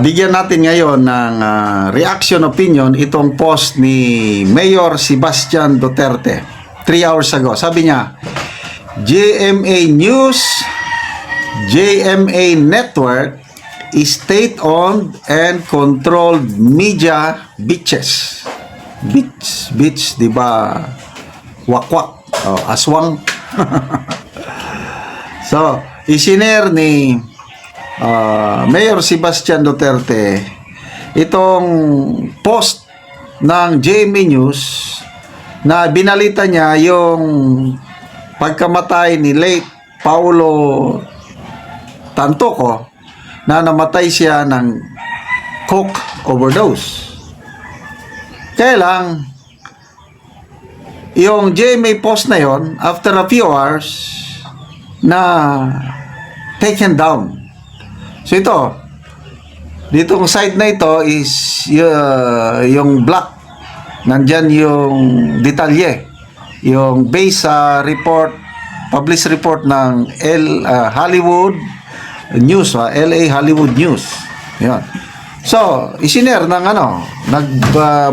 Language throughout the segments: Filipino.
Bigyan natin ngayon ng reaction opinion itong post ni Mayor Sebastian Duterte 3 hours ago. Sabi niya, GMA News, GMA Network is state-owned and controlled media bitches. Bitch, di ba? Wakwak, aswang. So, isinare ni Mayor Sebastian Duterte itong post ng GMA News na binalita niya yung pagkamatay ni late Paulo Tantoco na namatay siya ng coke overdose. Kaya lang yung GMA post na yon after a few hours na taken down. So ito, ditong side na ito is yung black. Nandyan yung detalye. Yung base sa report, published report ng Hollywood News, LA Hollywood News. Yan. So, isinare ng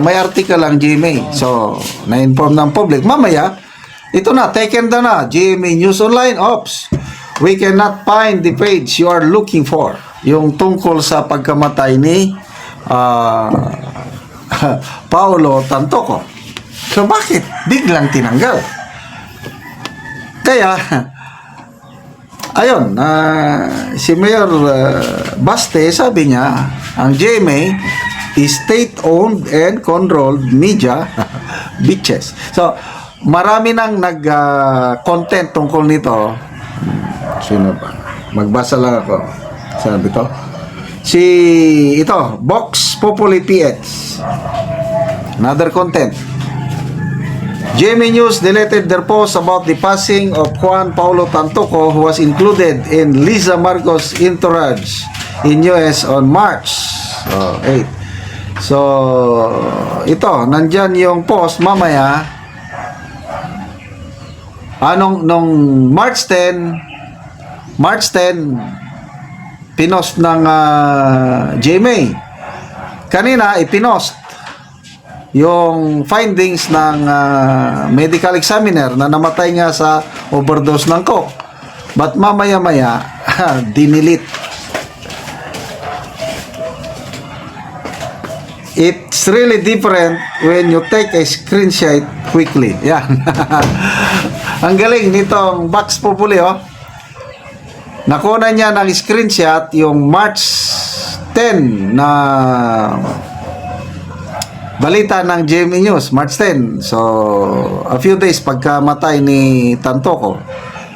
may article ang GMA. So, na-inform ng public. Mamaya, ito na, taken down na. GMA News Online, ops. We cannot find the page you are looking for. Yung tungkol sa pagkamatay ni Paulo Tantoco. So bakit biglang tinanggal? Kaya ayun, si Mayor Baste sabi niya, ang GMA is state-owned and controlled media bitches. So marami nang nag-content tungkol nito. Sino ba? Magbasa lang ako. Sabi to. Ito, Vox Populi PH. Another content. GMA News deleted their post about the passing of Juan Paulo Tantoco, who was included in Liza Marcos' entourage in US on March 8. So, ito, nandyan yung post mamaya. Nung March 10, pinost ng GMA. Kanina, ipinost yung findings ng medical examiner na namatay nga sa overdose ng coke. But mamaya-maya, dinilit. It's really different when you take a screenshot quickly. Yan. Ang galing nitong Vox Populi, Nakuha niya ng screenshot yung March 10 na balita ng GMA News, March 10. So, a few days pagkamatay ni Tantoco,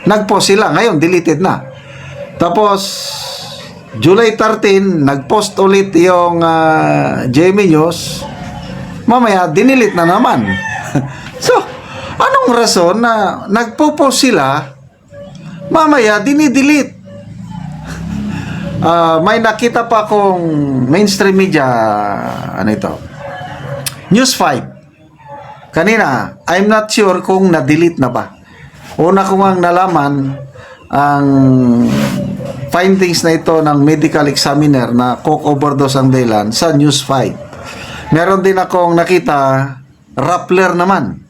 nag-post sila. Ngayon, deleted na. Tapos, July 13, nag-post ulit yung GMA News. Mamaya, dinilit na naman. So, anong rason na nagpo-post sila, mamaya, dinidelete? May nakita pa akong mainstream media, News 5. Kanina, I'm not sure kung na-delete na ba. Una ko ngang nalaman ang findings na ito ng medical examiner na coke overdose ang dahilan sa News 5. Meron din akong nakita, Rappler naman.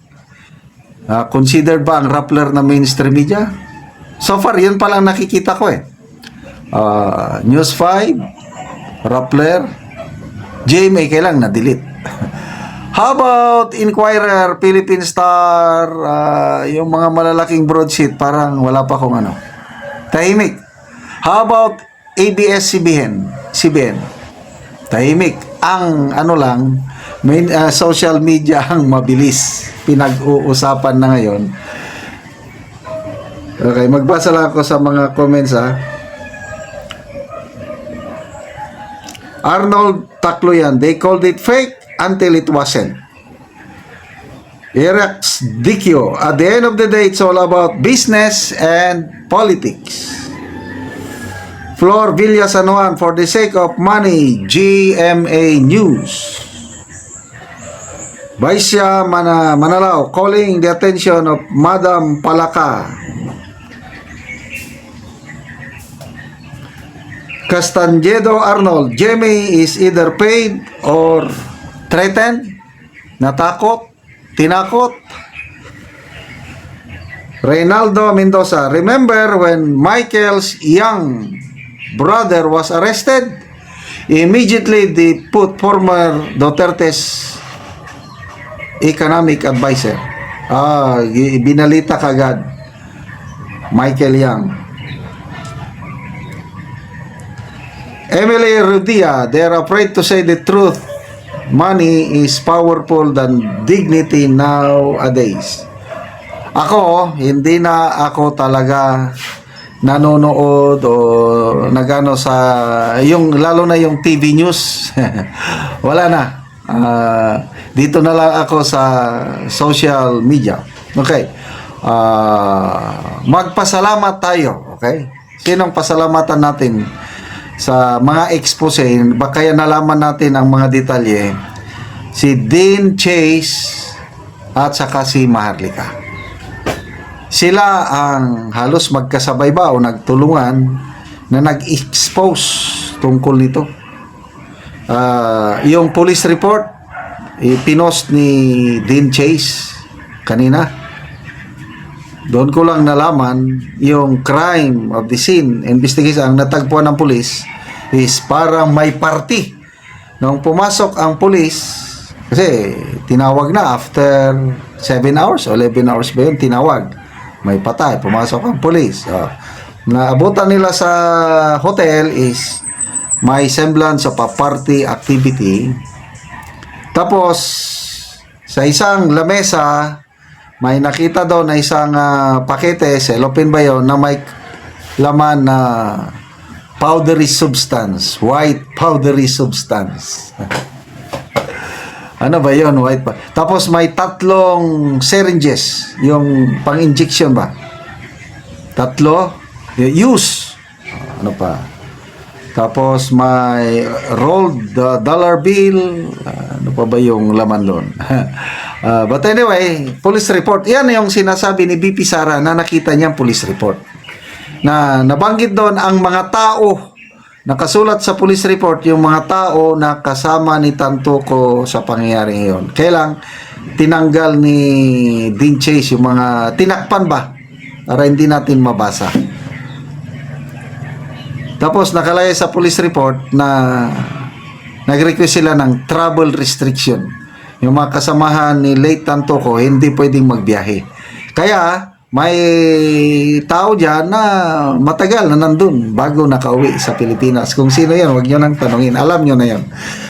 Considered ba ang Rappler na mainstream media? So far, yun pa lang nakikita ko News 5, Rappler, GMA, kailang na-delete. How about Inquirer, Philippine Star, yung mga malalaking broadsheet, parang wala pa akong tahimik. How about ABS-CBN? Tahimik. Ang social media ang mabilis. Pinag-uusapan na ngayon. Okay, magbasa lang ako sa mga comments Arnold Tacloyan, they called it fake until it wasn't. Irax Dikyo, at the end of the day, it's all about business and politics. Flor Villa San Juan, for the sake of money, GMA News. Baisya Manalao, calling the attention of Madam Palaka. Castanjedo Arnold, Jimmy is either paid or threatened, natakot, tinakot. Reynaldo Mendoza, remember when Michael's young brother was arrested? Immediately they put former Duterte's economic advisor. Binalita kagad. Michael Young. Emily Rudia, they're afraid to say the truth. Money is powerful than dignity nowadays. Ako, hindi na ako talaga nanonood o nagano sa yung lalo na yung TV news. Wala na. Dito na lang ako sa social media. Okay. Magpasalamat tayo. Okay? Sinong pasalamatan natin sa mga expose? Kaya nalaman natin ang mga detalye. Si Dean Chase at saka si Maharlika. Sila ang halos magkasabay ba o nagtulungan na nag-expose tungkol nito. Yung police report, pinost ni Dean Chase kanina. Doon ko lang nalaman yung crime of the scene investigation ang natagpuan ng police is parang may party. Nung pumasok ang police, kasi tinawag na after 7 hours o 11 hours ba yun, tinawag. May patay, pumasok ang police. Naabutan nila sa hotel is may semblance of a party activity. Tapos, sa isang lamesa, may nakita daw na isang pakete, cellophane ba yun, na may laman na powdery substance, white powdery substance. Ano ba yun? White pa. Tapos may 3 syringes, yung pang-injection ba? 3 use. Ano pa? Tapos may rolled dollar bill. Ano pa ba yung laman doon? But anyway, police report. Yan yung sinasabi ni BP Sara na nakita niyang police report. Na nabanggit doon ang mga tao. Nakasulat sa police report yung mga tao na kasama ni Tantuco sa pangyayari ngayon. Kailang tinanggal ni Dean Chase yung mga tinakpan ba para hindi natin mabasa. Tapos nakalagay sa police report na nag-request sila ng travel restriction. Yung mga kasamahan ni late Tantuco hindi pwedeng magbiyahe. Kaya may tao dyan na matagal na nandun bago nakauwi sa Pilipinas. Kung sino yan, huwag nyo nang tanungin. Alam nyo na yan.